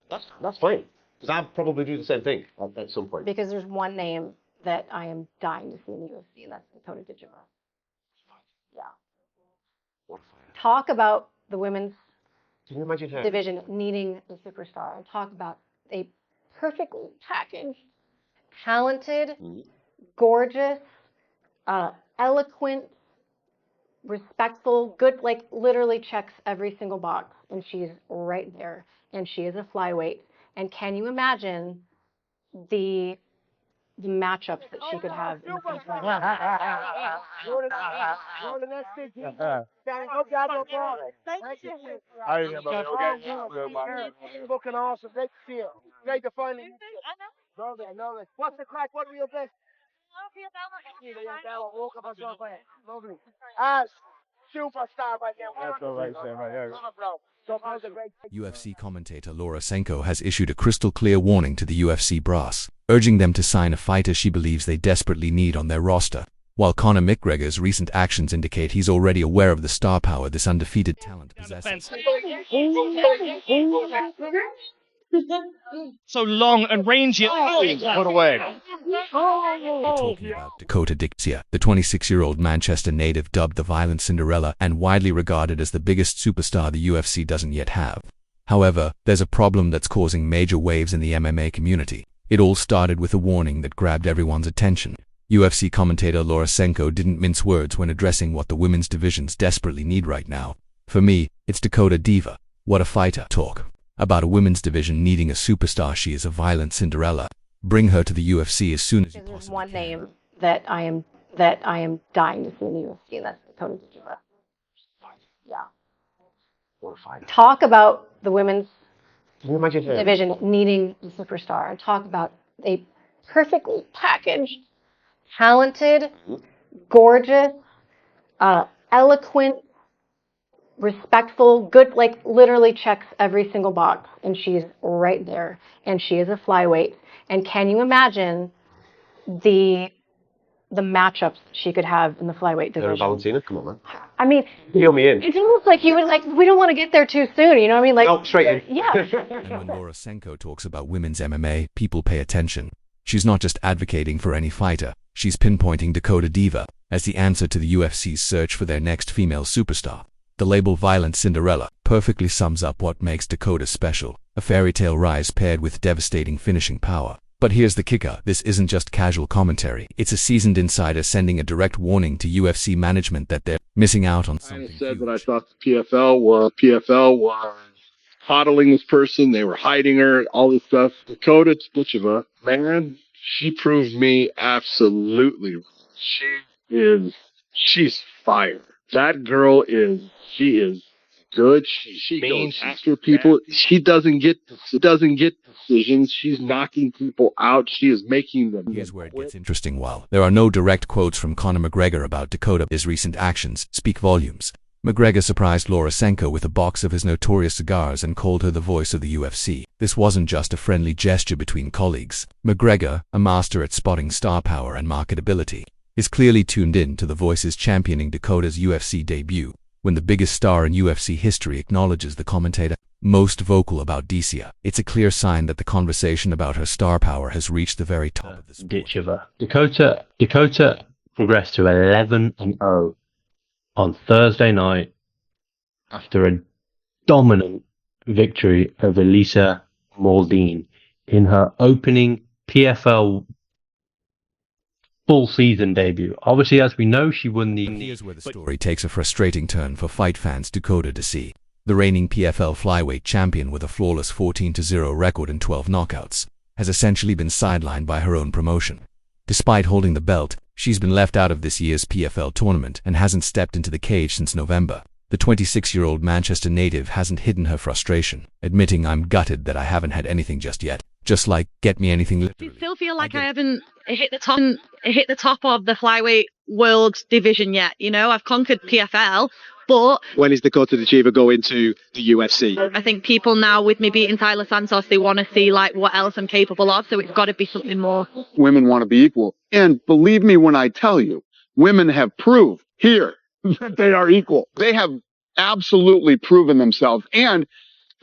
That's fine. Because I'd probably do the same thing at some point. Because there's one name that I am dying to see in the UFC, and that's Dakota Dicha. Yeah. What a fighter. Talk about the women's Can you imagine her? division needing a superstar. Talk about a perfectly packaged, talented, gorgeous, eloquent, respectful, good, like literally checks every single box, and she's right there, and she is a flyweight. And can you imagine the matchups that she could have in the future? Looking awesome. Great to see you. Great to finally. Lovely. What's the crack? What are your best? Lovely. As superstar right now. That's all right, Sam. UFC commentator Laura Sanko has issued a crystal clear warning to the UFC brass, urging them to sign a fighter she believes they desperately need on their roster. While Conor McGregor's recent actions indicate he's already aware of the star power this undefeated talent possesses. So long and rangy. Put away. Talking about Dakota Dicha, the 26-year-old Manchester native dubbed the violent Cinderella and widely regarded as the biggest superstar the UFC doesn't yet have. However, there's a problem that's causing major waves in the MMA community. It all started with a warning that grabbed everyone's attention. UFC commentator Laura Sanko didn't mince words when addressing what the women's divisions desperately need right now. For me, it's Dakota Diva. What a fighter. Talk about a women's division needing a superstar. She is a violent Cinderella. Bring her to the UFC as soon as you possibly There's one can. name that I am dying to see in the UFC, and that's Dakota Dicha. Yeah. What a fighter. Talk about the women's Can you imagine her? division needing a superstar, and talk about a perfectly packaged, talented, gorgeous, eloquent, respectful, good, like literally checks every single box, and she's right there, and she is a flyweight. And can you imagine the matchups she could have in the flyweight division? Valentina, come on, man. I mean, Reel me in. it's almost like you would like. We don't want to get there too soon. You know what I mean? Like, No, straight in. yeah. And when Laura Sanko talks about women's MMA, people pay attention. She's not just advocating for any fighter, she's pinpointing Dakota Diva as the answer to the UFC's search for their next female superstar. The label Violent Cinderella perfectly sums up what makes Dakota special, a fairy tale rise paired with devastating finishing power. But here's the kicker, this isn't just casual commentary, it's a seasoned insider sending a direct warning to UFC management that they're missing out on something I said huge. that I thought the PFL was coddling this person, they were hiding her, all this stuff. Dakota Dicha, man, she proved me absolutely wrong. She's fire. That girl she is good. She goes after people. She doesn't get decisions. She's knocking people out. She is making them. Here's where it gets interesting. While there are no direct quotes from Conor McGregor about Dakota, his recent actions speak volumes. McGregor surprised Laura Sanko with a box of his notorious cigars and called her the voice of the UFC. This wasn't just a friendly gesture between colleagues. McGregor, a master at spotting star power and marketability, is clearly tuned in to the voices championing Dakota's UFC debut. When the biggest star in UFC history acknowledges the commentator most vocal about Dicha, it's a clear sign that the conversation about her star power has reached the very top of the sport. Dakota progressed to 11-0 on Thursday night after a dominant victory over Lisa Maldine in her opening PFL full season debut. Obviously, as we know, she won the... Here's where the story takes a frustrating turn for fight fans. Dakota Dicha, the reigning PFL Flyweight champion with a flawless 14-0 record and 12 knockouts, has essentially been sidelined by her own promotion. Despite holding the belt, she's been left out of this year's PFL tournament and hasn't stepped into the cage since November. The 26-year-old Manchester native hasn't hidden her frustration, admitting, "I'm gutted that I haven't had anything just yet." Just like, get me anything literally. I still feel like I haven't hit the top of the flyweight world division yet. You know, I've conquered PFL, but when is Dakota Dicha going to the UFC? I think people now, with me beating Tyler Santos, they want to see like what else I'm capable of. So it's got to be something more. Women want to be equal. And believe me when I tell you, women have proved here that they are equal. They have absolutely proven themselves. And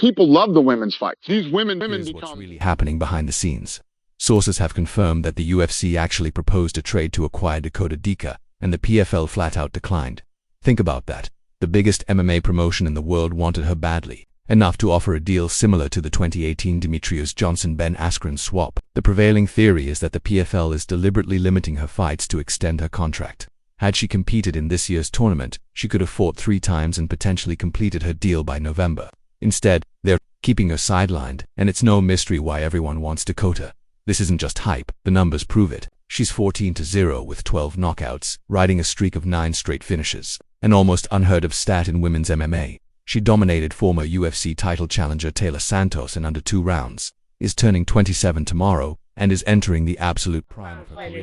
People love the women's fights. These women Here's what's really happening behind the scenes. Sources have confirmed that the UFC actually proposed a trade to acquire Dakota Dicha, and the PFL flat out declined. Think about that. The biggest MMA promotion in the world wanted her badly, enough to offer a deal similar to the 2018 Demetrius Johnson-Ben Askren swap. The prevailing theory is that the PFL is deliberately limiting her fights to extend her contract. Had she competed in this year's tournament, she could have fought 3 times and potentially completed her deal by November. Instead, they're keeping her sidelined, and it's no mystery why everyone wants Dakota. This isn't just hype, the numbers prove it. She's 14-0 with 12 knockouts, riding a streak of 9 straight finishes, an almost unheard of stat in women's MMA. She dominated former UFC title challenger Taylor Santos in under 2 rounds, is turning 27 tomorrow, and is entering the absolute prime of her career.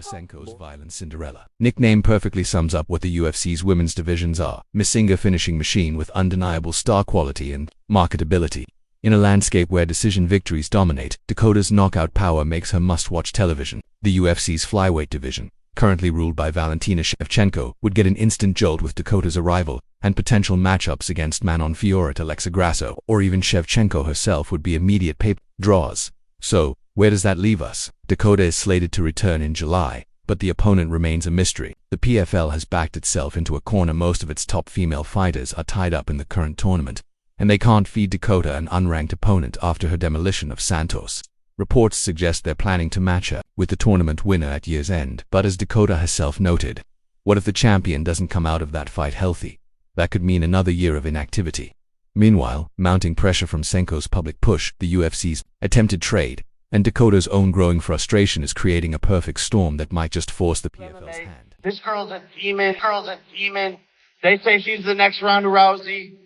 Sanko's violent Cinderella nickname perfectly sums up what the UFC's women's divisions are: Missinga finishing machine with undeniable star quality and marketability. In a landscape where decision victories dominate, Dakota's knockout power makes her must-watch television. The UFC's flyweight division, currently ruled by Valentina Shevchenko, would get an instant jolt with Dakota's arrival, and potential matchups against Manon Fiorot, Alexa Grasso, or even Shevchenko herself would be immediate paper draws. So, where does that leave us? Dakota is slated to return in July, but the opponent remains a mystery. The PFL has backed itself into a corner. Most of its top female fighters are tied up in the current tournament, and they can't feed Dakota an unranked opponent after her demolition of Santos. Reports suggest they're planning to match her with the tournament winner at year's end. But as Dakota herself noted, what if the champion doesn't come out of that fight healthy? That could mean another year of inactivity. Meanwhile, mounting pressure from Sanko's public push, the UFC's attempted trade, and Dakota's own growing frustration is creating a perfect storm that might just force the PFL's hand. This girl's a demon. They say she's the next Ronda Rousey.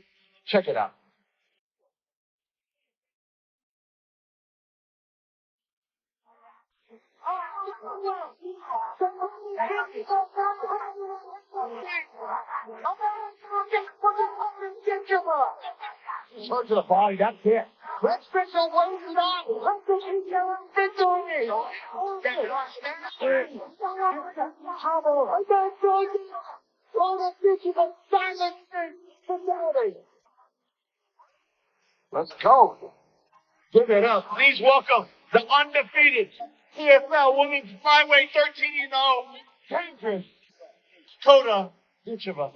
Check it out. Charge to the body, that's it. Let's fix it, what is it on? Let's fix it, victory! Let's go. Give it up. Please welcome the undefeated PFL Women's Flyweight 13-0 champion, Dakota Dicha.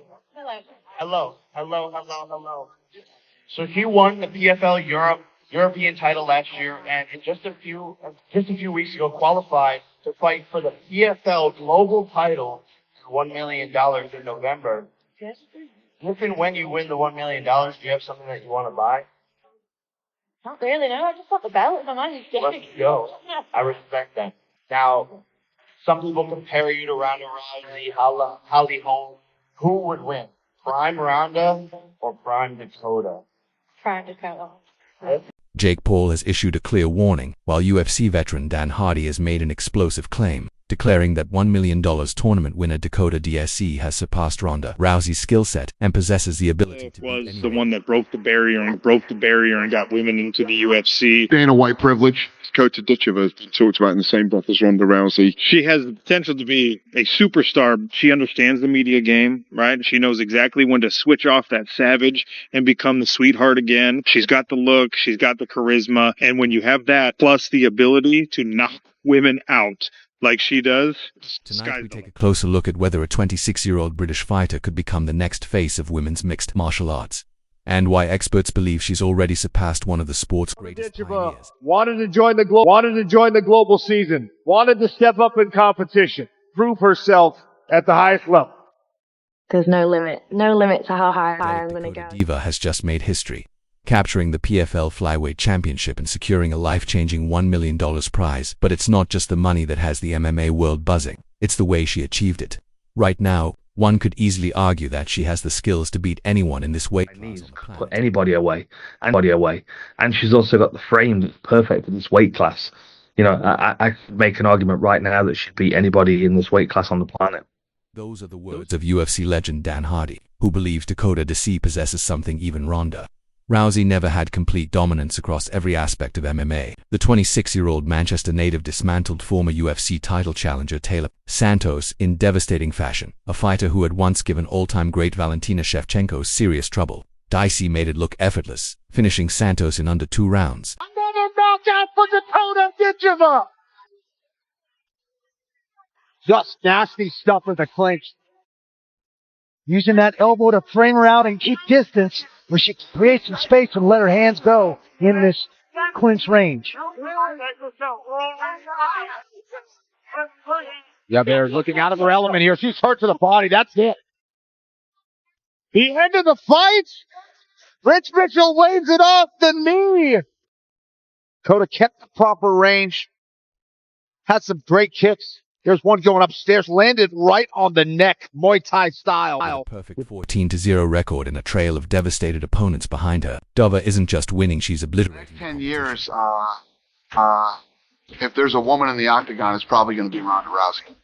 Hello. So she won the PFL European title last year, and in just a few weeks ago qualified to fight for the PFL global title for $1 million in November. If and when you win the $1 million, do you have something that you want to buy? Not really, no. I just want the belt. My money's Let's go. I respect that. Now, some people compare you to Ronda Rousey, Holly Holm. Who would win? Prime Ronda or Prime Dakota? Prime Dakota. Jake Paul has issued a clear warning, while UFC veteran Dan Hardy has made an explosive claim, declaring that $1 million tournament winner Dakota Dicha has surpassed Ronda Rousey's skill set and possesses the ability to beat anyone. The one that broke the barrier and got women into the UFC. Dana White privilege. Dakota Dicha has been talked about in the same breath as Ronda Rousey. She has the potential to be a superstar. She understands the media game, right? She knows exactly when to switch off that savage and become the sweetheart again. She's got the look, she's got the charisma, and when you have that, plus the ability to knock women out like she does. Tonight we take a closer look at whether a 26-year-old British fighter could become the next face of women's mixed martial arts, and why experts believe she's already surpassed one of the sport's greatest pioneers. Wanted to join the global season. Wanted to step up in competition. Prove herself at the highest level. There's no limit to how high I'm going to Dakota go. Diva has just made history, capturing the PFL Flyweight Championship and securing a life-changing $1 million prize. But it's not just the money that has the MMA world buzzing, it's the way she achieved it. Right now, one could easily argue that she has the skills to beat anyone in this weight class. Put anybody away. And she's also got the frame that's perfect for this weight class. You know, I could make an argument right now that she'd beat anybody in this weight class on the planet. Those are the words of UFC legend Dan Hardy, who believes Dakota Dicha possesses something even Ronda Rousey never had complete dominance across every aspect of MMA. The 26-year-old Manchester native dismantled former UFC title challenger Taylor Santos in devastating fashion, a fighter who had once given all-time great Valentina Shevchenko serious trouble. Dicey made it look effortless, finishing Santos in under 2 rounds. Another knockout for Dakota Dicha. Just nasty stuff with the clinch. Using that elbow to frame her out and keep distance, where she creates some space and let her hands go in this clinch range. Yeah, Bear's looking out of her element here. She's hurt to the body. That's it. The end of the fight. Rich Mitchell waves it off the knee. Dakota kept the proper range. Had some great kicks. There's one going upstairs, landed right on the neck, Muay Thai style. With a perfect 14-0 record and a trail of devastated opponents behind her, Dova isn't just winning, she's obliterating. 10 years, if there's a woman in the octagon, it's probably going to be Ronda Rousey.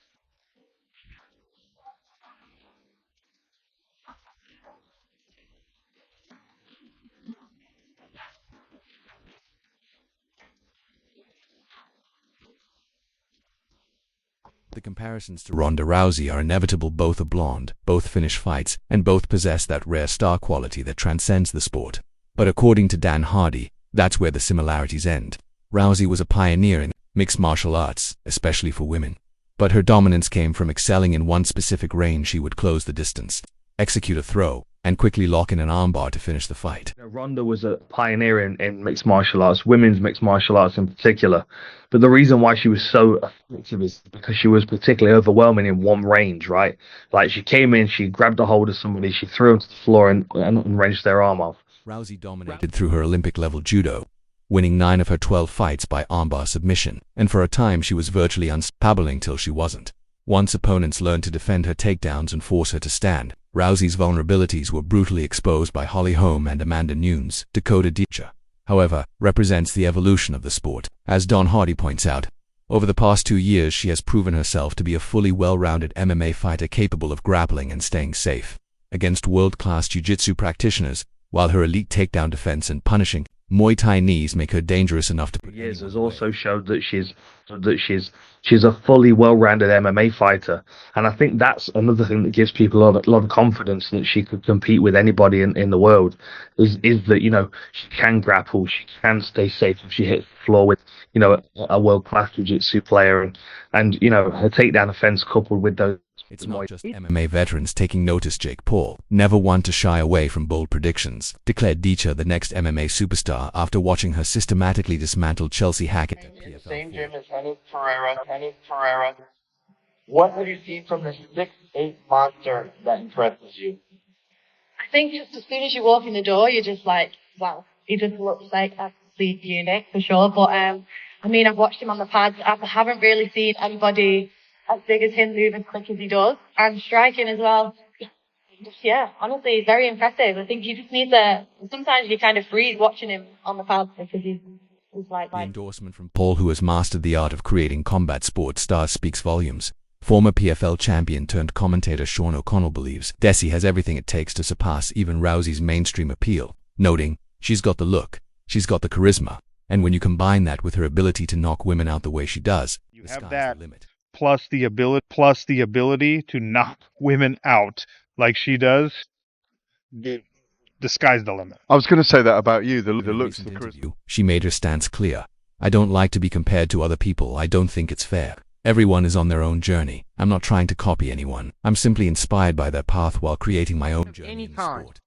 The comparisons to Ronda Rousey are inevitable. Both are blonde, both finish fights, and both possess that rare star quality that transcends the sport. But according to Dan Hardy, that's where the similarities end. Rousey was a pioneer in mixed martial arts, especially for women. But her dominance came from excelling in one specific range. She would close the distance, execute a throw, and quickly lock in an armbar to finish the fight. Ronda was a pioneer in mixed martial arts, women's mixed martial arts in particular. But the reason why she was so effective is because she was particularly overwhelming in one range, right? Like, she came in, she grabbed a hold of somebody, she threw them to the floor and wrenched their arm off. Rousey dominated through her Olympic-level judo, winning 9 of her 12 fights by armbar submission, and for a time she was virtually unstoppable until she wasn't. Once opponents learned to defend her takedowns and force her to stand, Rousey's vulnerabilities were brutally exposed by Holly Holm and Amanda Nunes. Dakota Dicha, however, represents the evolution of the sport. As Don Hardy points out, over the past 2 years she has proven herself to be a fully well-rounded MMA fighter capable of grappling and staying safe against world-class jiu-jitsu practitioners, while her elite takedown defense and punishing Muay Thai knees make her dangerous enough to put years has also showed that she's a fully well-rounded MMA fighter, and I think that's another thing that gives people a lot of confidence that she could compete with anybody in the world. Is that, you know, she can grapple, she can stay safe if she hits the floor with, you know, a world-class jiu-jitsu player, and you know, her takedown offense coupled with those. It's not just MMA veterans taking notice. Jake Paul, never one to shy away from bold predictions, declared Dicha the next MMA superstar after watching her systematically dismantle Chelsea Hackett at PFL. Same gym as Henning Ferreira. What have you seen from the 6'8" monster that impresses you? I think just as soon as you walk in the door, you're just like, wow, he just looks like a complete unit for sure. But I mean, I've watched him on the pads. I haven't really seen anybody as big as him move as quick as he does, and striking as well. Yeah, honestly, he's very impressive. I think you just need sometimes you kind of freeze watching him on the pads because he's like. The endorsement from Paul, who has mastered the art of creating combat sports stars, speaks volumes. Former PFL champion turned commentator Sean O'Connell believes Desi has everything it takes to surpass even Rousey's mainstream appeal, noting, "She's got the look, she's got the charisma, and when you combine that with her ability to knock women out the way she does, you have that limit. Plus the ability to knock women out like she does, the sky's the limit." I was going to say that about you. The looks, the charisma. She made her stance clear. "I don't like to be compared to other people. I don't think it's fair. Everyone is on their own journey. I'm not trying to copy anyone. I'm simply inspired by their path while creating my own journey in the sport."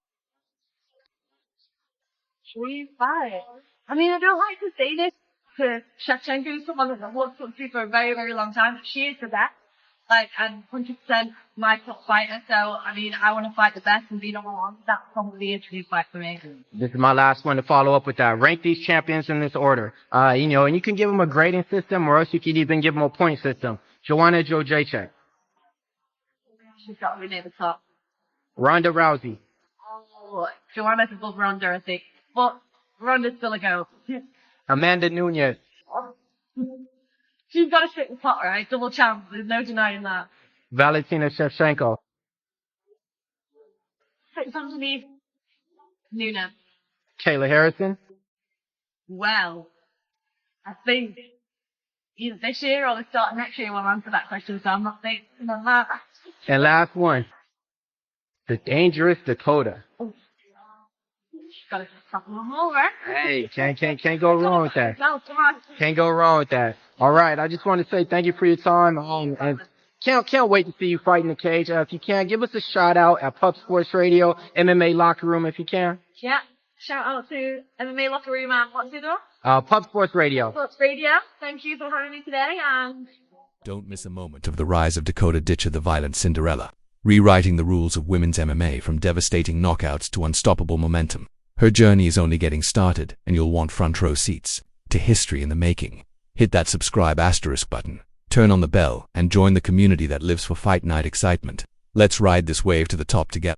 25. I mean, I don't like to say this to Shevchenko, someone that I've worked with for a very, very long time. She is the best. Like, and 100% my top fighter. So, I mean, I want to fight the best and be number one. That's probably a true fight for me. This is my last one to follow up with that. Rank these champions in this order. You know, and you can give them a grading system, or else you can even give them a point system. Joanna Jędrzejczyk. She's got to be near the top. Ronda Rousey. Oh, Joanna's above Ronda, I think. But Ronda's still a go. Amanda Nunes. She's got to straight the pot, right? Double champ. There's no denying that. Valentina Shevchenko. Sits underneath Nunes. Kayla Harrison. Well, I think either this year or the start of next year we'll answer that question, so I'm not thinking on that. And last one, the dangerous Dakota. Got to stop them all, right? Hey, can't go wrong with that. No, come on. Can't go wrong with that. All right, I just want to say thank you for your time. And can't wait to see you fight in the cage. If you can, give us a shout out at Pub Sports Radio, MMA Locker Room, if you can. Yeah. Shout out to MMA Locker Room and what's the other? Pub Sports Radio. Sports Radio. Thank you for having me today, and Don't miss a moment of the rise of Dakota Dicha, the violent Cinderella, rewriting the rules of women's MMA from devastating knockouts to unstoppable momentum. Her journey is only getting started, and you'll want front row seats to history in the making. Hit that subscribe asterisk button, turn on the bell, and join the community that lives for fight night excitement. Let's ride this wave to the top together.